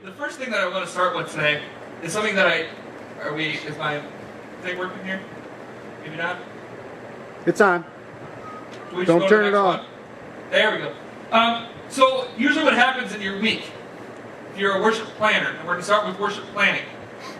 The first thing that I want to start with today is something that is my thing working here? Maybe not? It's on. Don't turn it off. There we go. So usually what happens in your week, if you're a worship planner, and we're going to start with worship planning,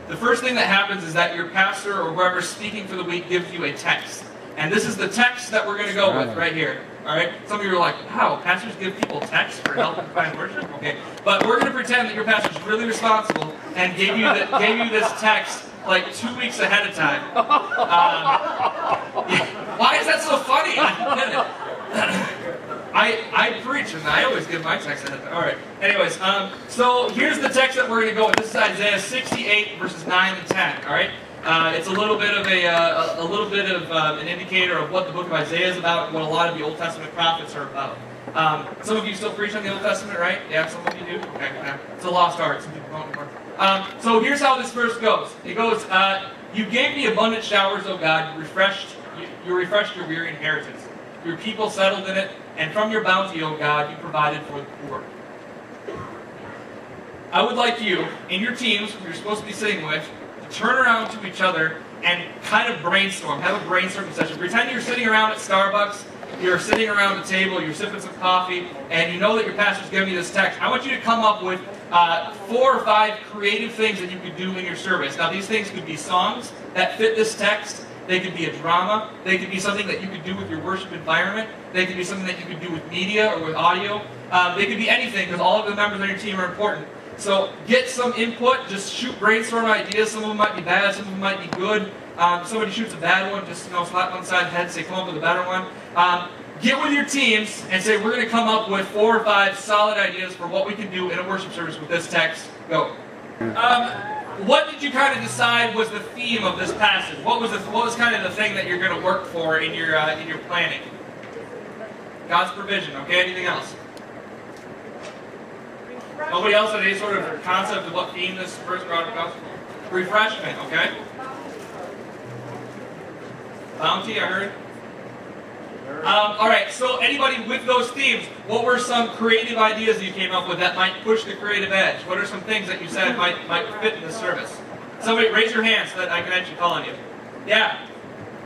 the first thing that happens is that your pastor or whoever's speaking for the week gives you a text. And this is the text that we're going to go with right here. All right? Some of you are like, wow, pastors give people texts for helping find worship? Okay. But we're going to pretend that your pastor's really responsible and gave you this text like 2 weeks ahead of time. Why is that so funny? I preach and I always give my text ahead of time. All right. Anyways, so here's the text that we're going to go with. This is Isaiah 68 verses 9 and 10. All right. It's a little bit of an indicator of what the book of Isaiah is about, and what a lot of the Old Testament prophets are about. Some of you still preach on the Old Testament, right? Yeah, some of you do. Okay, yeah. It's a lost art. Some people don't anymore. So here's how this verse goes. It goes, "You gave me abundant showers, O God. You refreshed your weary inheritance. Your people settled in it, and from your bounty, O God, you provided for the poor." I would like you, in your teams, who you're supposed to be sitting with, turn around to each other and kind of brainstorm. Have a brainstorming session. Pretend you're sitting around at Starbucks, you're sitting around a table, you're sipping some coffee, and you know that your pastor's giving you this text. I want you to come up with 4 or 5 creative things that you could do in your service. Now, these things could be songs that fit this text. They could be a drama. They could be something that you could do with your worship environment. They could be something that you could do with media or with audio. They could be anything, because all of the members on your team are important. So get some input, just shoot brainstorm ideas. Some of them might be bad, some of them might be good. Somebody shoots a bad one, just slap on the side of the head, say come up with a better one. Get with your teams and say we're going to come up with 4 or 5 solid ideas for what we can do in a worship service with this text. Go. What did you kind of decide was the theme of this passage? What was kind of the thing that you're going to work for in your planning? God's provision. Okay. Anything else? Nobody else had any sort of concept of what theme this first brought about? Refreshment, okay? Bounty, I heard. Alright, so anybody with those themes, what were some creative ideas that you came up with that might push the creative edge? What are some things that you said might fit in the service? Somebody raise your hand so that I can actually call on you. Yeah?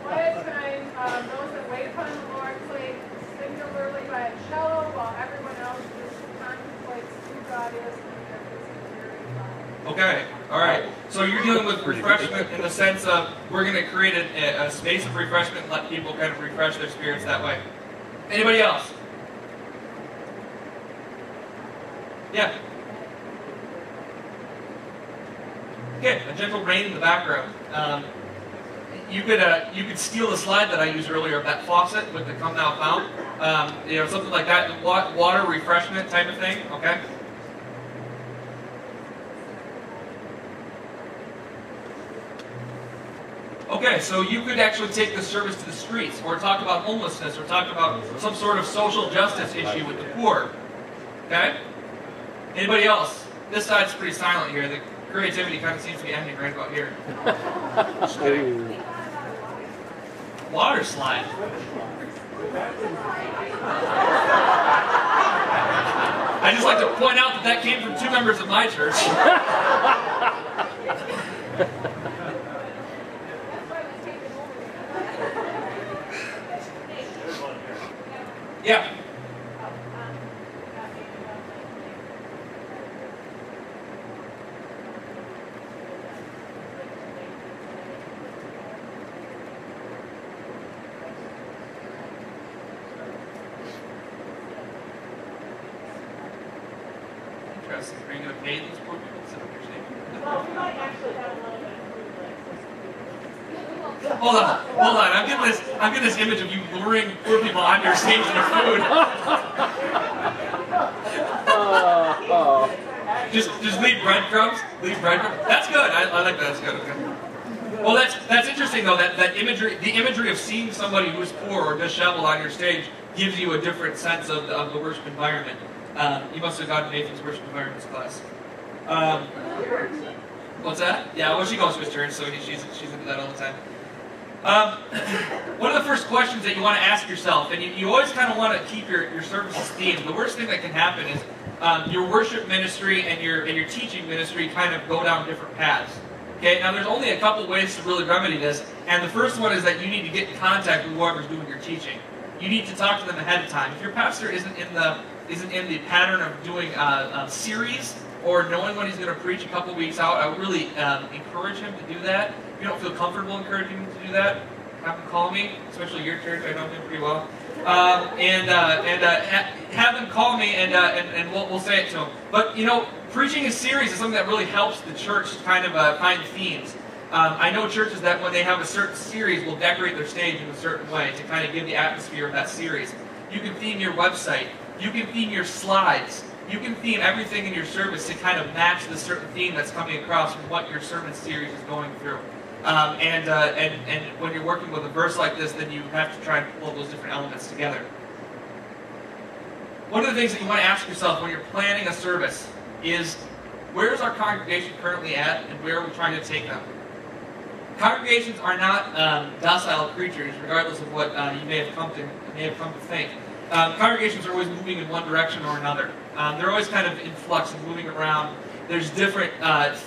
Quiet time, those that wait upon the Lord play singularly by a cello while everyone else just contemplates who God is and their physical. Okay, alright. So you're dealing with refreshment in the sense of we're going to create a space of refreshment and let people kind of refresh their spirits that way. Anybody else? Yeah? Okay, a gentle rain in the background. You could steal the slide that I used earlier of that faucet with the come now fount. Something like that, water refreshment type of thing, okay? Okay, so you could actually take this service to the streets, or talk about homelessness, or talk about some sort of social justice issue with the poor. Okay? Anybody else? This side's pretty silent here. The creativity kind of seems to be ending right about here. Water slide. I just like to point out that came from 2 members of my church. Yeah. Interesting. Are you going to pay these poor people to sit on your stage? Well, we might actually have a little bit of food. Hold on. I'm getting this image of you luring poor people on your stage to food. Just leave breadcrumbs. That's good. I like that. That's good. Okay. Well, that's interesting though. That imagery, the imagery of seeing somebody who's poor or disheveled on your stage, gives you a different sense of the worship environment. You must have gotten Nathan's worship environments class. What's that? Yeah, well, she goes to his church, so she's into that all the time. One of the first questions that you want to ask yourself, and you always kind of want to keep your services themed. The worst thing that can happen is your worship ministry and your teaching ministry kind of go down different paths. Okay, now there's only a couple ways to really remedy this, and the first one is that you need to get in contact with whoever's doing your teaching. You need to talk to them ahead of time. If your pastor isn't in the pattern of doing a series or knowing when he's going to preach a couple weeks out, I would really encourage him to do that. If you don't feel comfortable encouraging him to do that, have him call me, especially your church. I know him pretty well, have them call me, and we'll say it to him. But you know, preaching a series is something that really helps the church kind of find themes. I know churches that when they have a certain series will decorate their stage in a certain way to kind of give the atmosphere of that series. You can theme your website. You can theme your slides. You can theme everything in your service to kind of match the certain theme that's coming across from what your sermon series is going through. And when you're working with a verse like this, then you have to try and pull those different elements together. One of the things that you want to ask yourself when you're planning a service is, where is our congregation currently at, and where are we trying to take them? Congregations are not docile creatures, regardless of what you may have come to think. Congregations are always moving in one direction or another. They're always kind of in flux and moving around. There's different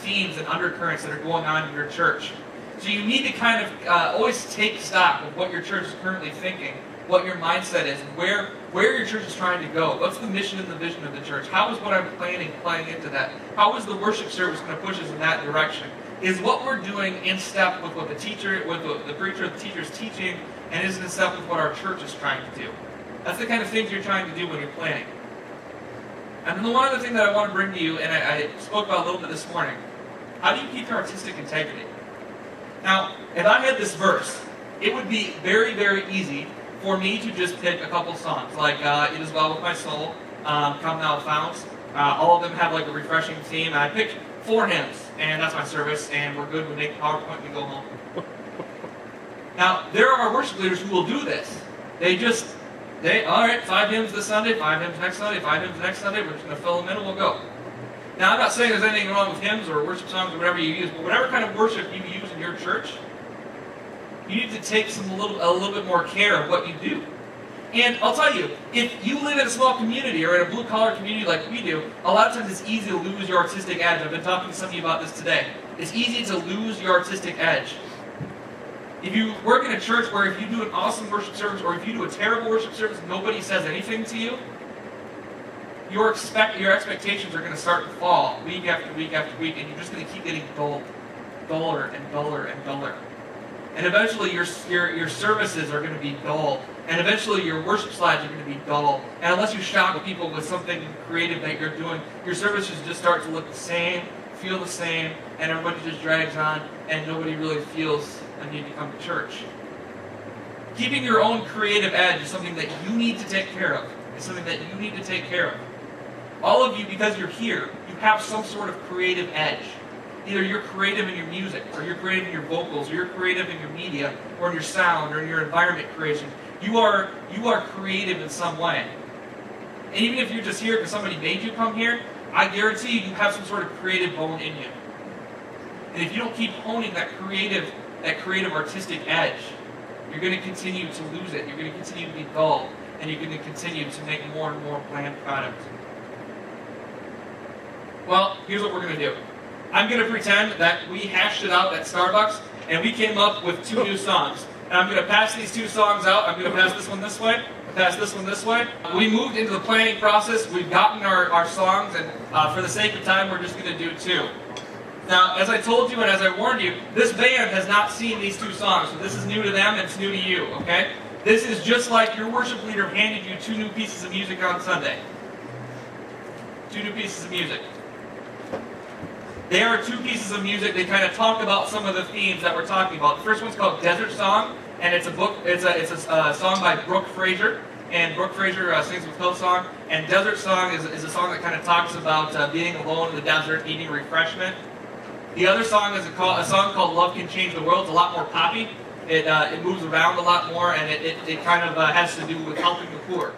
themes and undercurrents that are going on in your church. So you need to kind of always take stock of what your church is currently thinking, what your mindset is, and where your church is trying to go. What's the mission and the vision of the church? How is what I'm planning playing into that? How is the worship service going to push us in that direction? Is what we're doing in step with what the teacher, with the preacher, the teacher is teaching, and is it in step with what our church is trying to do? That's the kind of things you're trying to do when you're planning. And then the one other thing that I want to bring to you, and I spoke about a little bit this morning, how do you keep your artistic integrity? Now, if I had this verse, it would be very, very easy for me to just pick a couple songs, like It Is Well With My Soul, Come Thou Fount. All of them have like a refreshing theme, and I picked 4 hymns, and that's my service, and we're good. We make PowerPoint and we go home. Now, there are worship leaders who will do this. All right, 5 hymns this Sunday, 5 hymns next Sunday, 5 hymns next Sunday, we're just going to fill them in and we'll go. Now, I'm not saying there's anything wrong with hymns or worship songs or whatever you use, but whatever kind of worship you use in your church, you need to take a little bit more care of what you do. And I'll tell you, if you live in a small community or in a blue-collar community like we do, a lot of times it's easy to lose your artistic edge. I've been talking to some of you about this today. It's easy to lose your artistic edge. If you work in a church where if you do an awesome worship service or if you do a terrible worship service, nobody says anything to you, your expectations are going to start to fall week after week after week, and you're just going to keep getting duller and duller and duller. And eventually your services are going to be dull. And eventually your worship slides are going to be dull. And unless you shock people with something creative that you're doing, your services just start to look the same, feel the same, and everybody just drags on, and nobody really feels a need to come to church. Keeping your own creative edge is something that you need to take care of. It's something that you need to take care of. All of you, because you're here, you have some sort of creative edge. Either you're creative in your music, or you're creative in your vocals, or you're creative in your media, or in your sound, or in your environment creation. You are creative in some way. And even if you're just here because somebody made you come here, I guarantee you have some sort of creative bone in you. And if you don't keep honing that creative artistic edge, you're going to continue to lose it. You're going to continue to be dull, and you're going to continue to make more and more bland products. Well, here's what we're going to do. I'm going to pretend that we hashed it out at Starbucks, and we came up with 2 new songs. And I'm going to pass these 2 songs out. I'm going to pass this one this way, pass this one this way. We moved into the planning process. We've gotten our songs, and for the sake of time, we're just going to do 2. Now, as I told you and as I warned you, this band has not seen these 2 songs, so this is new to them and it's new to you, okay? This is just like your worship leader handed you 2 new pieces of music on Sunday. 2 new pieces of music. They are 2 pieces of music. They kind of talk about some of the themes that we're talking about. The first one's called Desert Song, and it's a song by Brooke Fraser, and Brooke Fraser sings with Hillsong. And Desert Song is a song that kind of talks about being alone in the desert, needing refreshment. The other song is a song called Love Can Change the World. It's a lot more poppy. It moves around a lot more, and it kind of has to do with helping the poor.